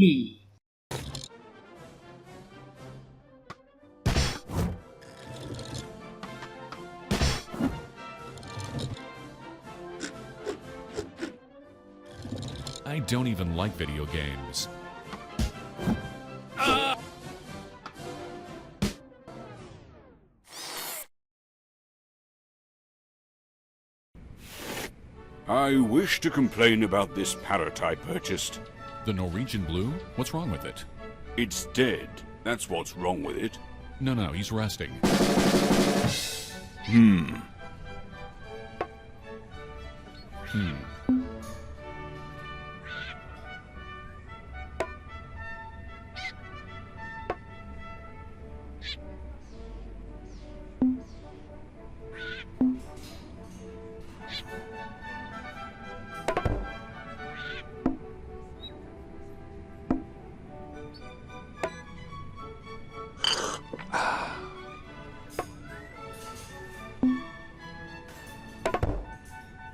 I don't even like video games. I wish to complain about this parrot I purchased. The Norwegian blue? What's wrong with it? It's dead. That's what's wrong with it. No, he's resting.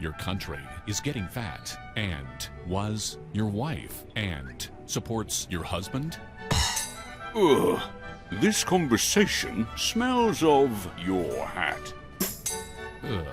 Your country is getting fat and was your wife and supports your husband? Ugh. This conversation smells of your hat. Ugh.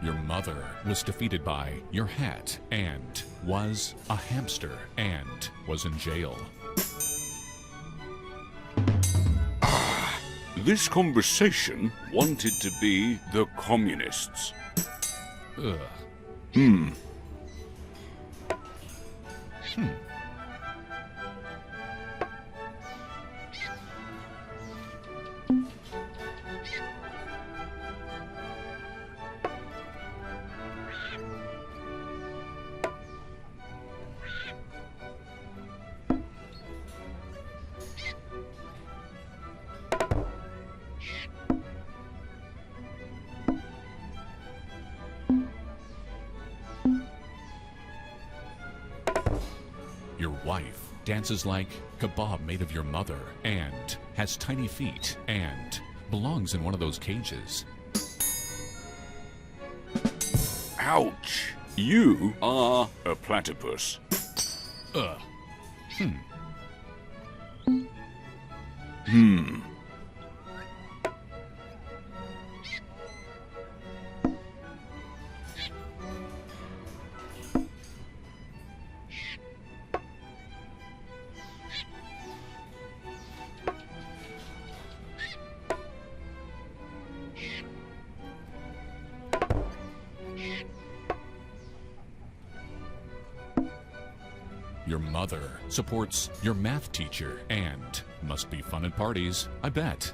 Your mother was defeated by your hat and was a hamster and was in jail. This conversation wanted to be the communists. Ugh. Your wife dances like kebab made of your mother and has tiny feet and belongs in one of those cages. Ouch! You are a platypus. Ugh. Your mother supports your math teacher and must be fun at parties, I bet.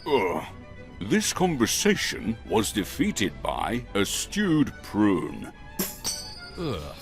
Ugh. This conversation was defeated by a stewed prune. Ugh.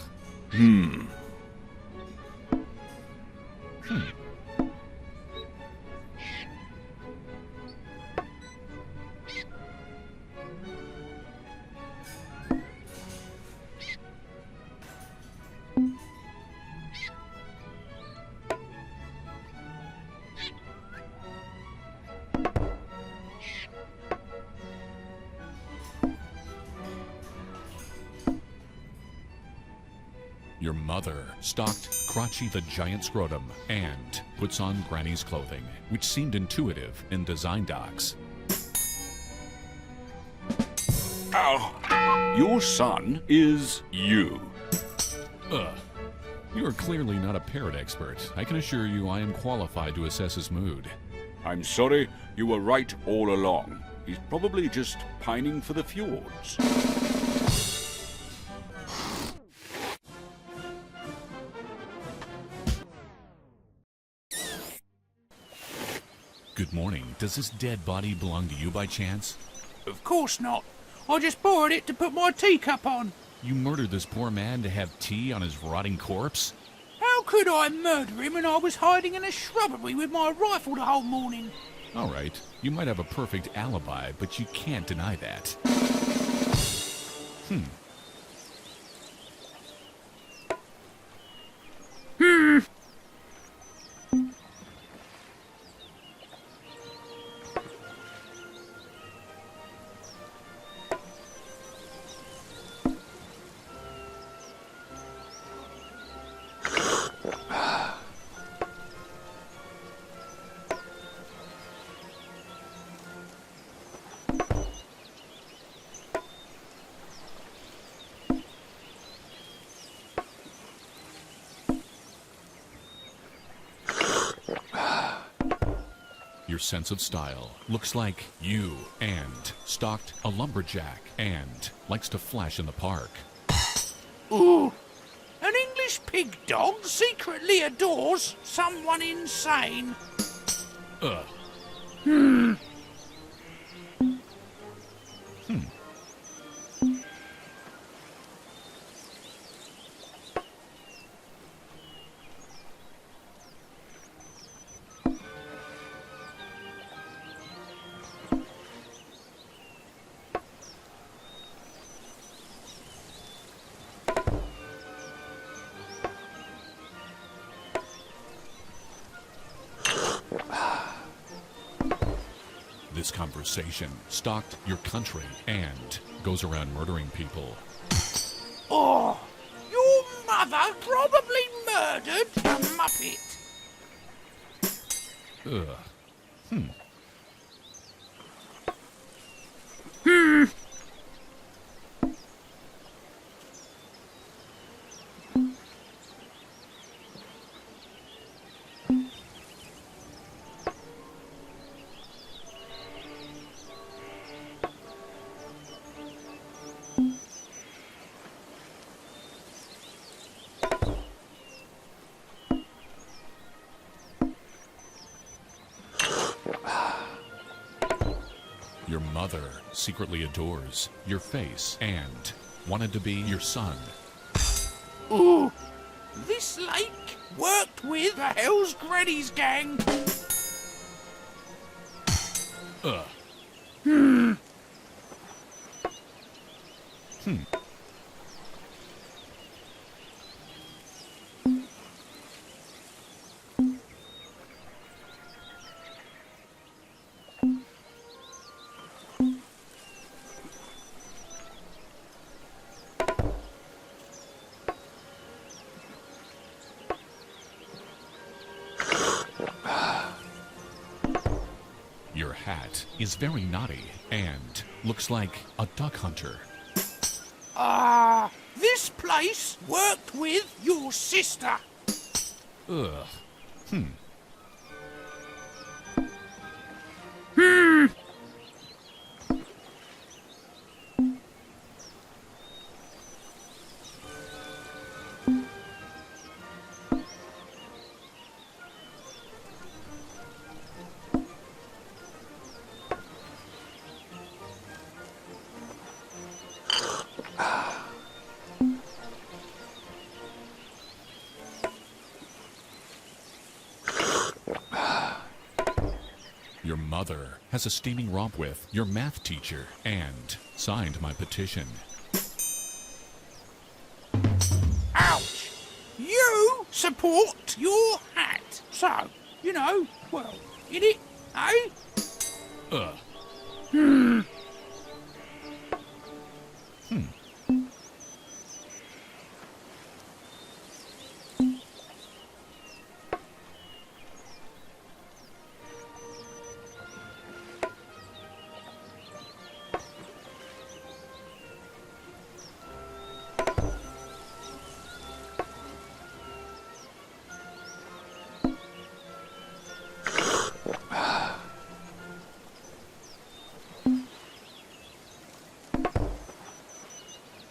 Your mother stalked Crotchy the giant scrotum and puts on Granny's clothing, which seemed intuitive in design docs. Ow! Your son is you. Ugh. You are clearly not a parrot expert. I can assure you I am qualified to assess his mood. I'm sorry, you were right all along. He's probably just pining for the fjords. Good morning. Does this dead body belong to you by chance? Of course not. I just borrowed it to put my teacup on. You murdered this poor man to have tea on his rotting corpse? How could I murder him when I was hiding in a shrubbery with my rifle the whole morning? All right, you might have a perfect alibi, but you can't deny that. Your sense of style looks like you and stalked a lumberjack and likes to flash in the park. Ooh. An English pig dog secretly adores someone insane. Ugh. This conversation stalked your country and goes around murdering people. Oh, your mother probably murdered a muppet. Ugh. Your mother secretly adores your face and wanted to be your son. Ooh, this lake worked with the Hell's Granny's gang. Ugh. Your hat is very naughty and looks like a duck hunter. This place worked with your sister. Ugh. Your mother has a steaming romp with your math teacher and signed my petition. Ouch! You support your hat. So, you know, well, in it, eh? Ugh.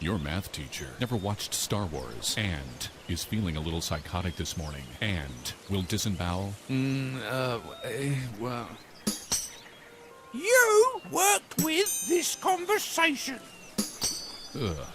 Your math teacher never watched Star Wars and is feeling a little psychotic this morning and will disembowel. You worked with this this conversation. Ugh.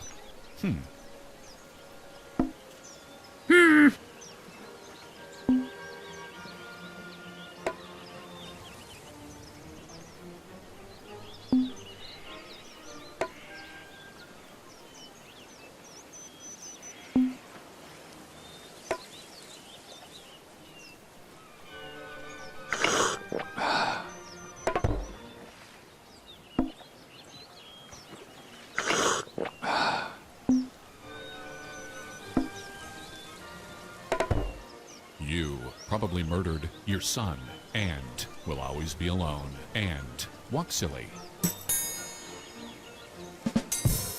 You probably murdered your son and will always be alone and walk silly.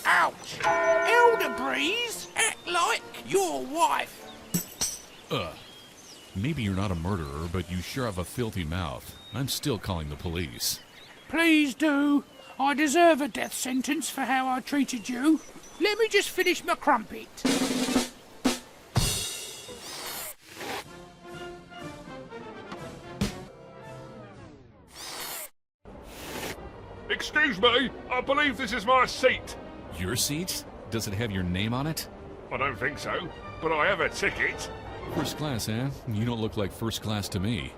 Ouch! Elder Breeze, act like your wife. Maybe you're not a murderer, but you sure have a filthy mouth. I'm still calling the police. Please do. I deserve a death sentence for how I treated you. Let me just finish my crumpet. Excuse me, I believe this is my seat. Your seat? Does it have your name on it? I don't think so, but I have a ticket. First class, eh? You don't look like first class to me.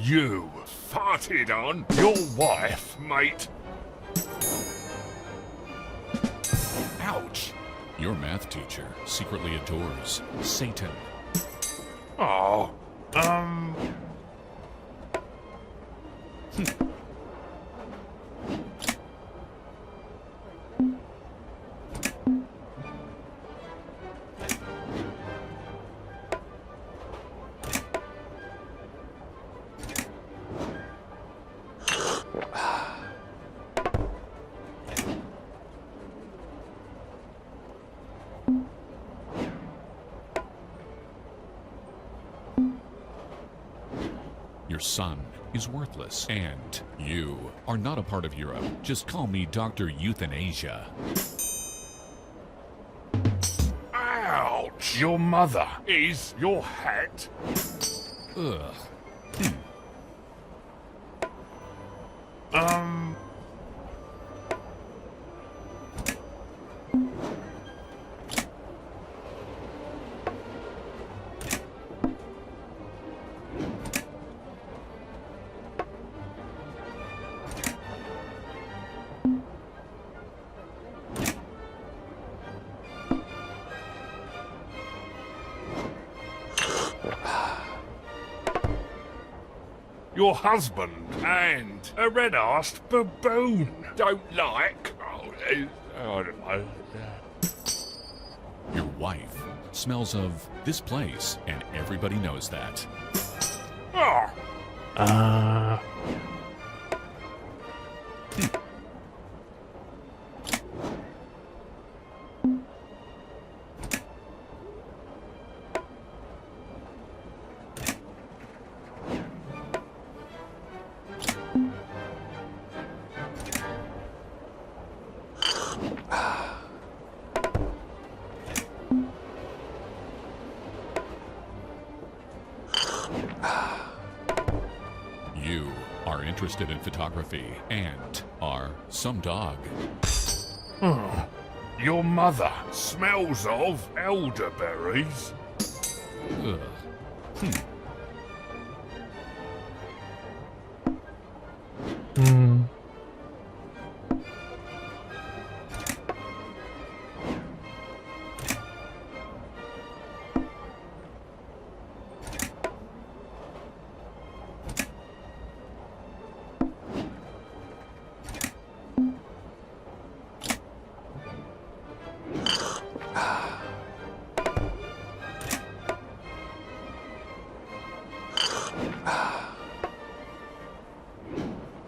You farted on your wife, mate. Ouch! Your math teacher secretly adores Satan. Oh, Your son is worthless, and you are not a part of Europe. Just call me Dr. Euthanasia. ouch! Your mother is your hat. Ugh. Your husband and a red-arsed baboon don't like. I don't know. Your wife smells of this place, and everybody knows that. Oh, You are interested in photography and are some dog. your mother smells of elderberries. Ugh.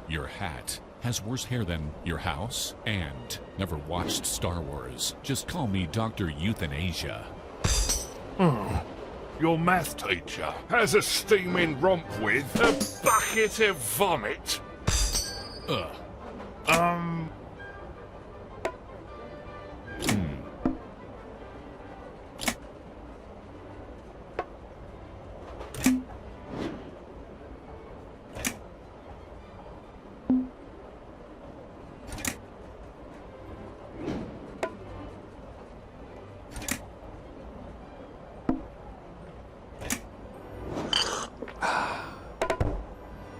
Your hat has worse hair than your house, and never watched Star Wars. Just call me Dr. Euthanasia. Your math teacher has a steaming romp with a bucket of vomit. Ugh.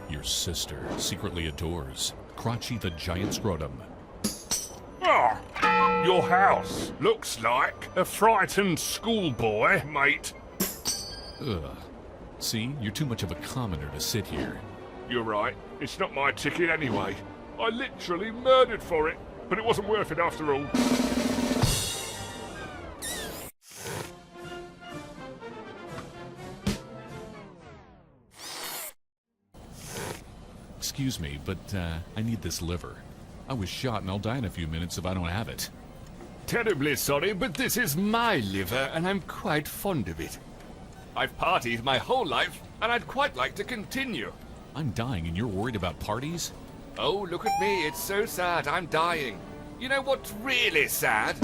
Your sister secretly adores Crotchy the giant scrotum. Your house looks like a frightened schoolboy, mate. Ugh. See, you're too much of a commoner to sit here. You're right, it's not my ticket anyway. I literally murdered for it, but it wasn't worth it after all. Excuse me, but I need this liver. I was shot and I'll die in a few minutes if I don't have it. Terribly sorry, but this is my liver, and I'm quite fond of it. I've partied my whole life, and I'd quite like to continue. I'm dying and you're worried about parties? Oh, look at me, it's so sad, I'm dying. You know what's really sad?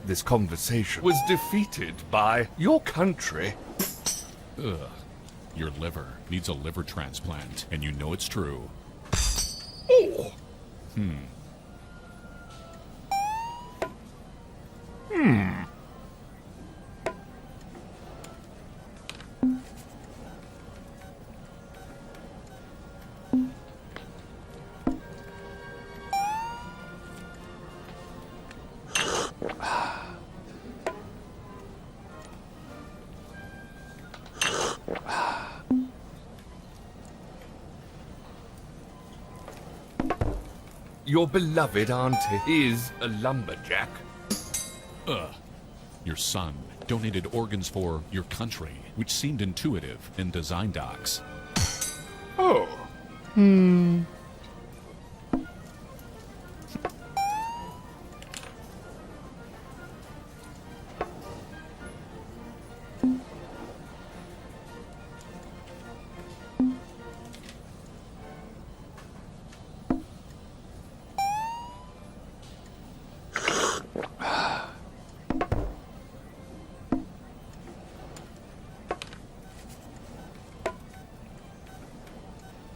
This conversation was defeated by your country. Ugh. Your liver needs a liver transplant, and you know it's true. Oh! Your beloved auntie is a lumberjack. Ugh. Your son donated organs for your country, which seemed intuitive in design docs. Oh!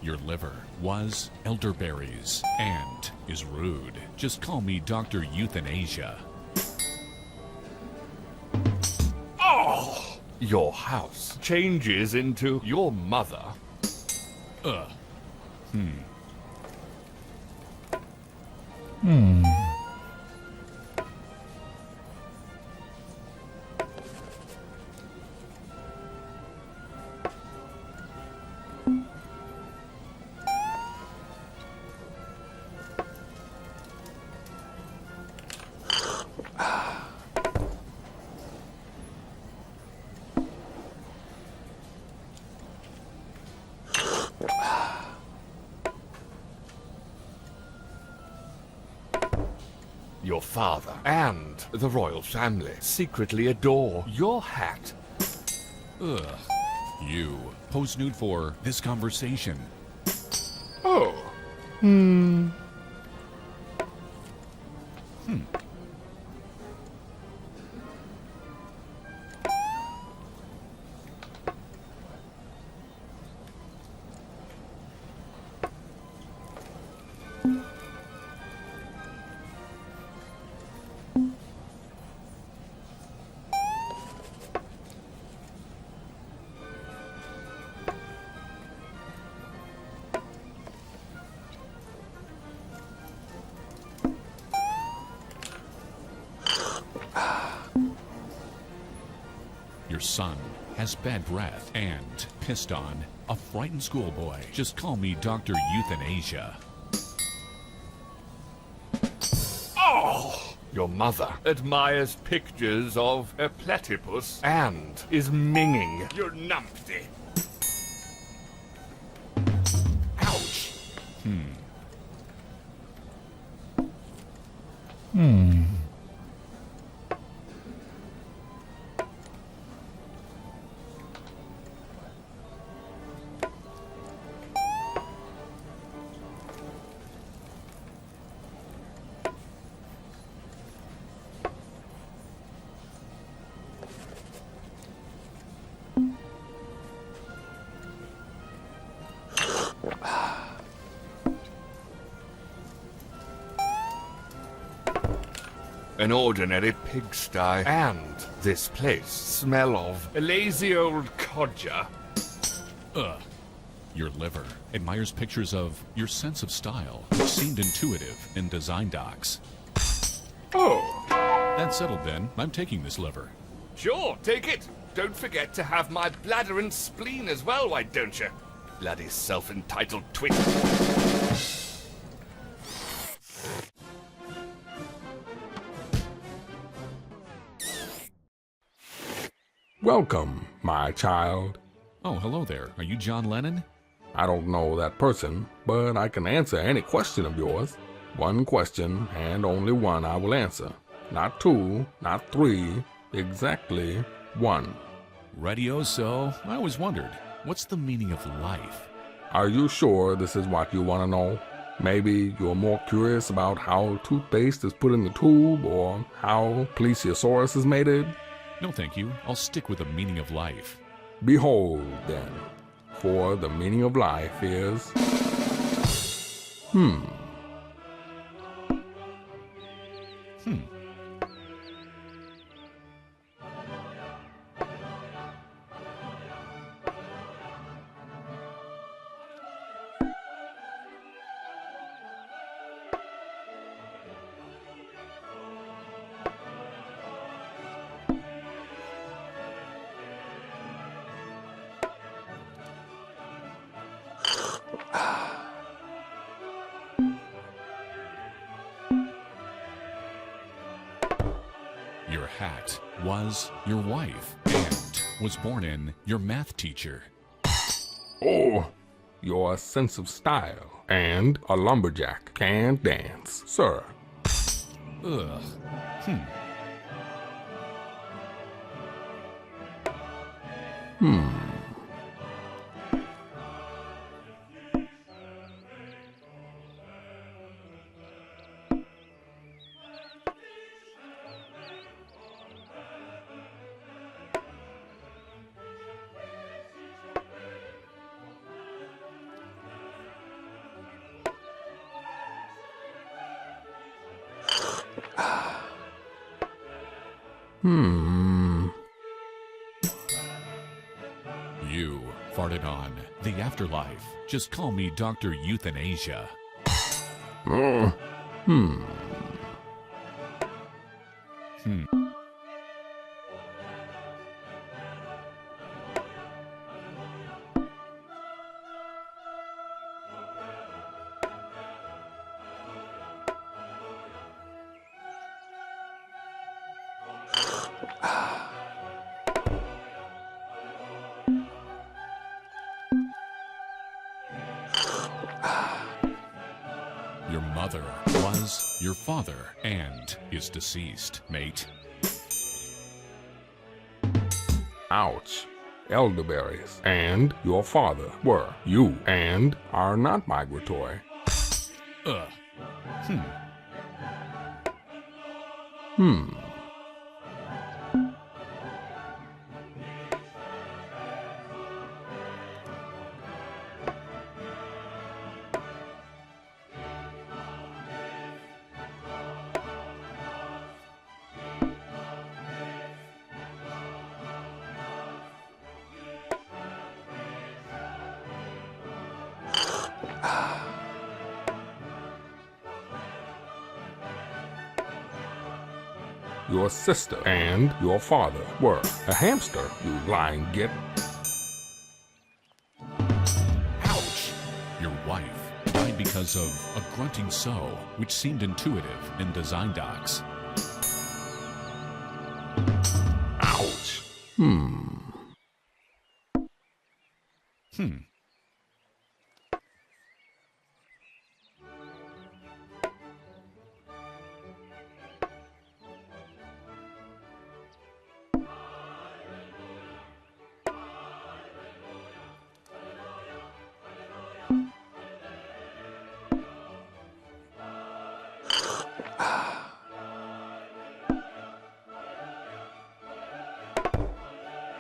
Your liver was elderberries and is rude. Just call me Dr. Euthanasia. Oh! Your house changes into your mother. Ugh. Your father and the royal family secretly adore your hat. Ugh. You pose nude for this conversation. Oh! your son has bad breath, and pissed on a frightened schoolboy. Just call me Dr. Euthanasia. Oh! Your mother admires pictures of a platypus and is minging your numpty. Ouch! An ordinary pigsty, and this place smell of a lazy old codger. Ugh. Your liver admires pictures of your sense of style, which seemed intuitive in design docs. Oh, That's settled then. I'm taking this liver. sure, take it. Don't forget to have my bladder and spleen as well, why don't you? Bloody self-entitled twit. Welcome, my child. Oh, hello there. Are you John Lennon? I don't know that person, but I can answer any question of yours. One question, and only one I will answer. Not two, not three, exactly one. Radio-so. I always wondered, what's the meaning of life? Are you sure this is what you want to know? Maybe you're more curious about how toothpaste is put in the tube, or how plesiosaurus is mated? No, thank you. I'll stick with the meaning of life. Behold, then, for the meaning of life is... Hmm. Your hat was your wife and was born in your math teacher. Oh, your sense of style and a lumberjack can dance, sir. Ugh. You farted on the afterlife. Just call me Dr. Euthanasia. Your mother was your father and is deceased, mate. Ouch. Elderberries and your father were you and are not migratory. Ugh. your sister, and your father were a hamster, you lying git. Ouch! Your wife died because of a grunting sow, which seemed intuitive in design docs. Ouch.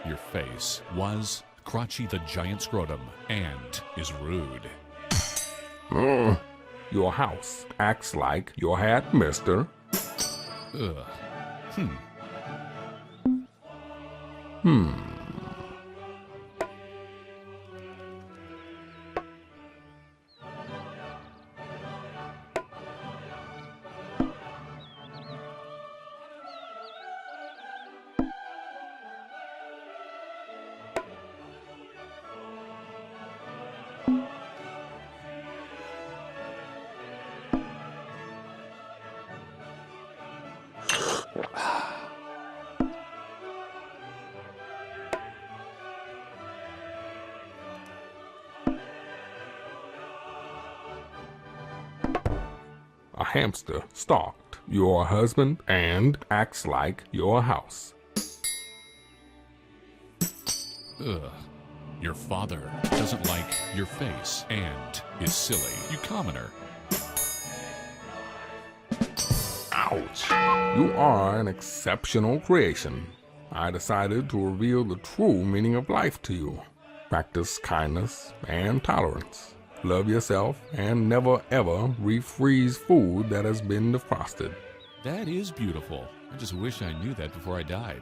Your face was Crotchy the giant scrotum and is rude. Your house acts like your hat, mister. Ugh. A hamster stalked your husband and acts like your house. Ugh. Your father doesn't like your face and is silly, you commoner. Ouch. You are an exceptional creation. I decided to reveal the true meaning of life to you. Practice kindness and tolerance. Love yourself and never ever refreeze food that has been defrosted. That is beautiful. I just wish I knew that before I died.